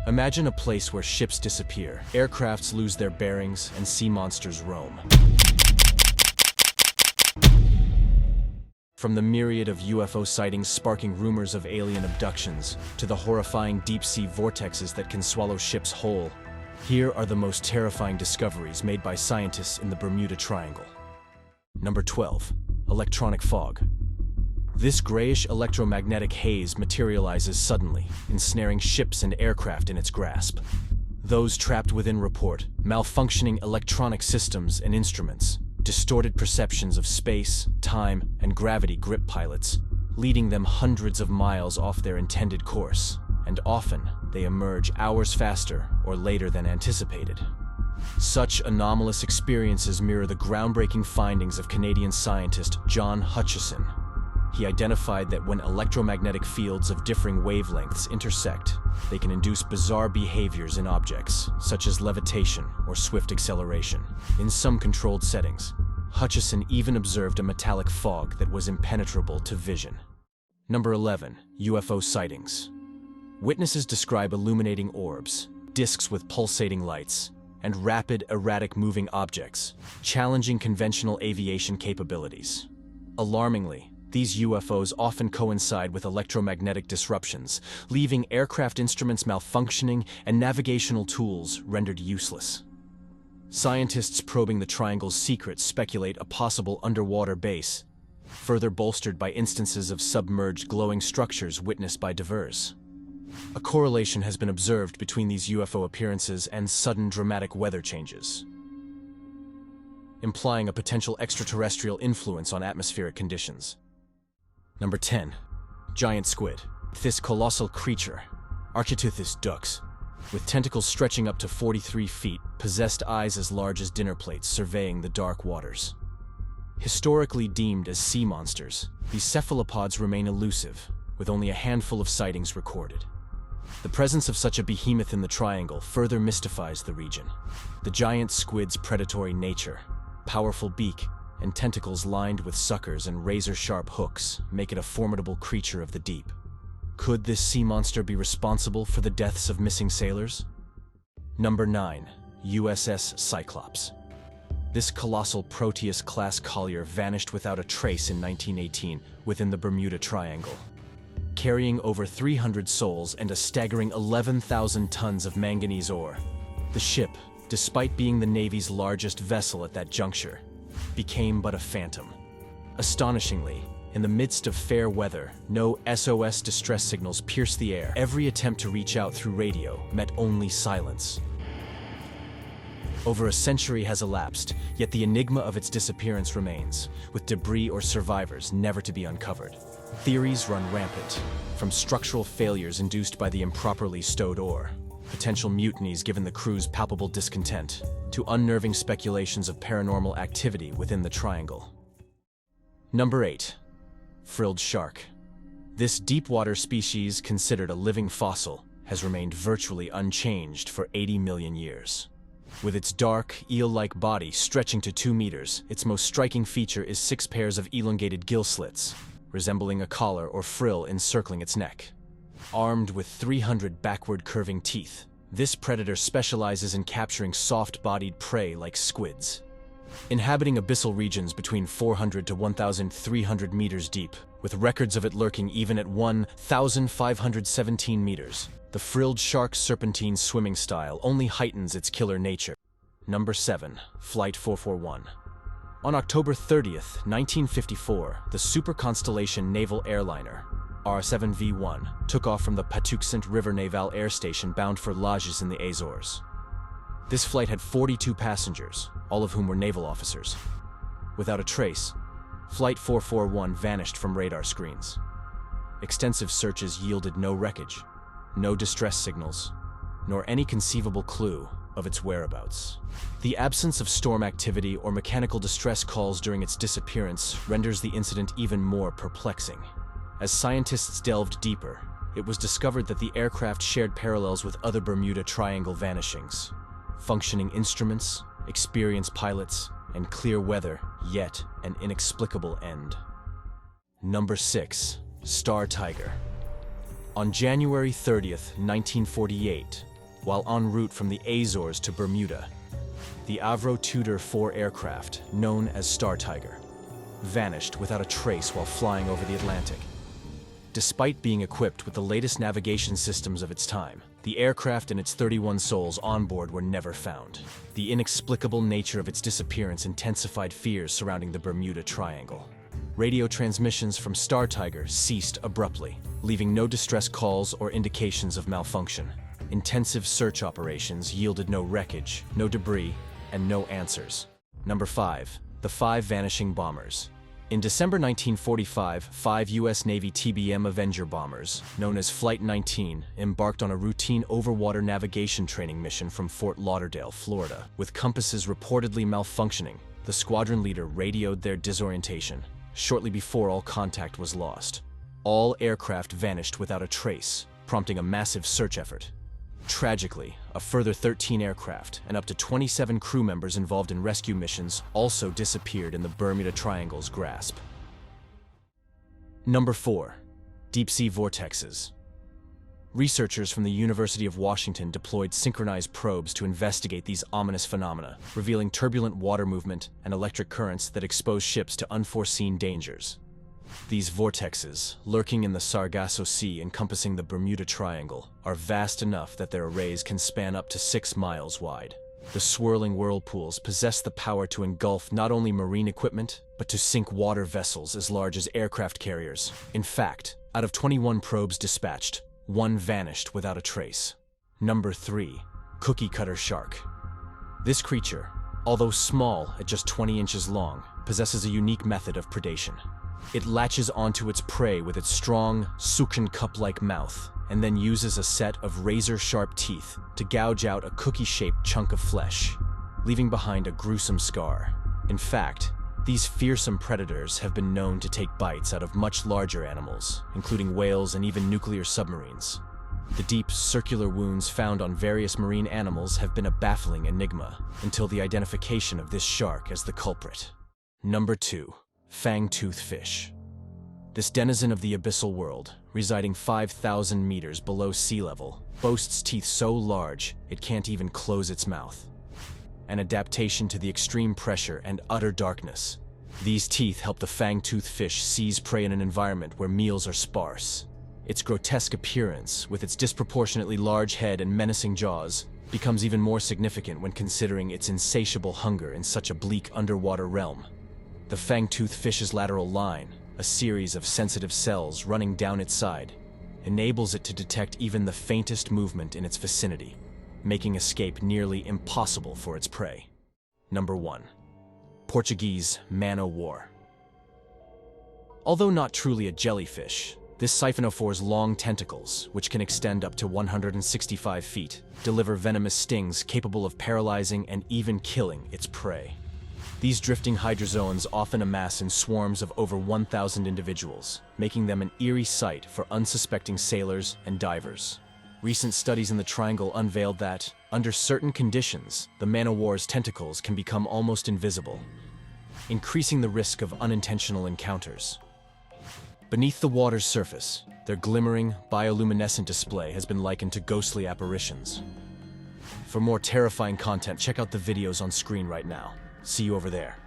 Imagine a place where ships disappear, aircrafts lose their bearings, and sea monsters roam. From the myriad of UFO sightings sparking rumors of alien abductions, to the horrifying deep-sea vortexes that can swallow ships whole, here are the most terrifying discoveries made by scientists in the Bermuda Triangle. Number 12. Electronic fog. This grayish electromagnetic haze materializes suddenly, ensnaring ships and aircraft in its grasp. Those trapped within report malfunctioning electronic systems and instruments, distorted perceptions of space, time, and gravity grip pilots, leading them hundreds of miles off their intended course, and often they emerge hours faster or later than anticipated. Such anomalous experiences mirror the groundbreaking findings of Canadian scientist John Hutchison. He identified that when electromagnetic fields of differing wavelengths intersect, they can induce bizarre behaviors in objects, such as levitation or swift acceleration. In some controlled settings, Hutchison even observed a metallic fog that was impenetrable to vision. Number 11. UFO sightings. Witnesses describe illuminating orbs, disks with pulsating lights, and rapid, erratic moving objects, challenging conventional aviation capabilities. Alarmingly, these UFOs often coincide with electromagnetic disruptions, leaving aircraft instruments malfunctioning and navigational tools rendered useless. Scientists probing the triangle's secrets speculate a possible underwater base, further bolstered by instances of submerged glowing structures witnessed by divers. A correlation has been observed between these UFO appearances and sudden dramatic weather changes, implying a potential extraterrestrial influence on atmospheric conditions. Number 10. Giant squid. This colossal creature, Architeuthis dux, with tentacles stretching up to 43 feet, possessed eyes as large as dinner plates surveying the dark waters. Historically deemed as sea monsters, these cephalopods remain elusive, with only a handful of sightings recorded. The presence of such a behemoth in the triangle further mystifies the region. The giant squid's predatory nature, powerful beak, and tentacles lined with suckers and razor-sharp hooks make it a formidable creature of the deep. Could this sea monster be responsible for the deaths of missing sailors? Number 9. USS Cyclops. This colossal Proteus-class collier vanished without a trace in 1918 within the Bermuda Triangle. Carrying over 300 souls and a staggering 11,000 tons of manganese ore, the ship, despite being the Navy's largest vessel at that juncture, became but a phantom. Astonishingly, in the midst of fair weather, no SOS distress signals pierced the air. Every attempt to reach out through radio met only silence. Over a century has elapsed, yet the enigma of its disappearance remains, with debris or survivors never to be uncovered. Theories run rampant, from structural failures induced by the improperly stowed ore, potential mutinies given the crew's palpable discontent, to unnerving speculations of paranormal activity within the triangle. Number 8. Frilled Shark. This deep-water species, considered a living fossil, has remained virtually unchanged for 80 million years. With its dark, eel-like body stretching to 2 meters, its most striking feature is 6 pairs of elongated gill slits, resembling a collar or frill encircling its neck. Armed with 300 backward-curving teeth, this predator specializes in capturing soft-bodied prey like squids. Inhabiting abyssal regions between 400 to 1,300 meters deep, with records of it lurking even at 1,517 meters, the frilled shark's serpentine swimming style only heightens its killer nature. Number 7. Flight 441. On October 30th, 1954, the Super Constellation naval airliner, R7V1, took off from the Patuxent River Naval Air Station bound for Lajes in the Azores. This flight had 42 passengers, all of whom were naval officers. Without a trace, Flight 441 vanished from radar screens. Extensive searches yielded no wreckage, no distress signals, nor any conceivable clue of its whereabouts. The absence of storm activity or mechanical distress calls during its disappearance renders the incident even more perplexing. As scientists delved deeper, it was discovered that the aircraft shared parallels with other Bermuda Triangle vanishings. Functioning instruments, experienced pilots, and clear weather, yet an inexplicable end. Number 6. Star Tiger. On January 30th, 1948, while en route from the Azores to Bermuda. The Avro Tudor 4 aircraft, known as Star Tiger, vanished without a trace while flying over the Atlantic. Despite being equipped with the latest navigation systems of its time, the aircraft and its 31 souls on board were never found. The inexplicable nature of its disappearance intensified fears surrounding the Bermuda Triangle. Radio transmissions from Star Tiger ceased abruptly, leaving no distress calls or indications of malfunction. Intensive search operations yielded no wreckage, no debris, and no answers. Number 5. The Five Vanishing Bombers. In December 1945, 5 U.S. Navy TBM Avenger bombers, known as Flight 19, embarked on a routine overwater navigation training mission from Fort Lauderdale, Florida. With compasses reportedly malfunctioning, the squadron leader radioed their disorientation. Shortly before all contact was lost, all aircraft vanished without a trace, prompting a massive search effort. Tragically, a further 13 aircraft and up to 27 crew members involved in rescue missions also disappeared in the Bermuda Triangle's grasp. Number 4. Deep Sea Vortexes. Researchers from the University of Washington deployed synchronized probes to investigate these ominous phenomena, revealing turbulent water movement and electric currents that expose ships to unforeseen dangers. These vortexes, lurking in the Sargasso Sea encompassing the Bermuda Triangle, are vast enough that their arrays can span up to 6 miles wide. The swirling whirlpools possess the power to engulf not only marine equipment, but to sink water vessels as large as aircraft carriers. In fact, out of 21 probes dispatched, 1 vanished without a trace. Number 3. Cookie Cutter Shark. This creature, although small at just 20 inches long, possesses a unique method of predation. It latches onto its prey with its strong, suction cup-like mouth, and then uses a set of razor-sharp teeth to gouge out a cookie-shaped chunk of flesh, leaving behind a gruesome scar. In fact, these fearsome predators have been known to take bites out of much larger animals, including whales and even nuclear submarines. The deep, circular wounds found on various marine animals have been a baffling enigma, until the identification of this shark as the culprit. Number 2. Fang toothfish. This denizen of the abyssal world, residing 5,000 meters below sea level, boasts teeth so large it can't even close its mouth. An adaptation to the extreme pressure and utter darkness. These teeth help the fang toothfish seize prey in an environment where meals are sparse. Its grotesque appearance, with its disproportionately large head and menacing jaws, becomes even more significant when considering its insatiable hunger in such a bleak underwater realm. The fang-toothed fish's lateral line, a series of sensitive cells running down its side, enables it to detect even the faintest movement in its vicinity, making escape nearly impossible for its prey. Number 1. Portuguese Mana War. Although not truly a jellyfish, this siphonophore's long tentacles, which can extend up to 165 feet, deliver venomous stings capable of paralyzing and even killing its prey. These drifting hydrozoans often amass in swarms of over 1,000 individuals, making them an eerie sight for unsuspecting sailors and divers. Recent studies in the Triangle unveiled that, under certain conditions, the Mana War's tentacles can become almost invisible, increasing the risk of unintentional encounters. Beneath the water's surface, their glimmering, bioluminescent display has been likened to ghostly apparitions. For more terrifying content, check out the videos on screen right now. See you over there.